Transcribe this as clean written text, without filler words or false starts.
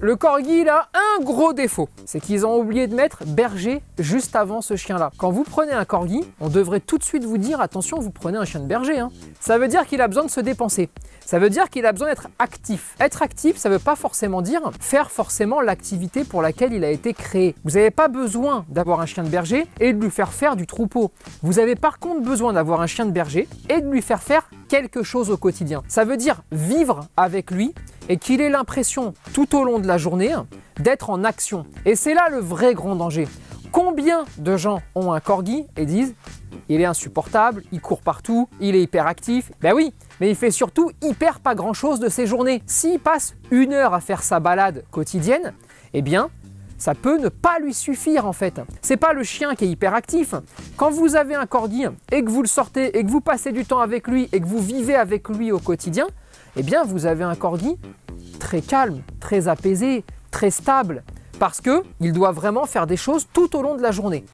Le corgi, il a un gros défaut, c'est qu'ils ont oublié de mettre berger juste avant ce chien-là. Quand vous prenez un corgi, on devrait tout de suite vous dire attention, vous prenez un chien de berger. Ça veut dire qu'il a besoin de se dépenser. Ça veut dire qu'il a besoin d'être actif. Être actif, ça ne veut pas forcément dire faire forcément l'activité pour laquelle il a été créé. Vous n'avez pas besoin d'avoir un chien de berger et de lui faire faire du troupeau. Vous avez par contre besoin d'avoir un chien de berger et de lui faire faire quelque chose au quotidien. Ça veut dire vivre avec lui et qu'il ait l'impression tout au long de la journée d'être en action. Et c'est là le vrai grand danger. Combien de gens ont un corgi et disent « il est insupportable, il court partout, il est hyper actif ». Ben oui, mais il fait surtout hyper pas grand-chose de ses journées. S'il passe 1 heure à faire sa balade quotidienne, eh bien, ça peut ne pas lui suffire en fait. C'est pas le chien qui est hyper actif. Quand vous avez un corgi et que vous le sortez et que vous passez du temps avec lui et que vous vivez avec lui au quotidien, eh bien, vous avez un corgi très calme, très apaisé, très stable, parce qu'il doit vraiment faire des choses tout au long de la journée.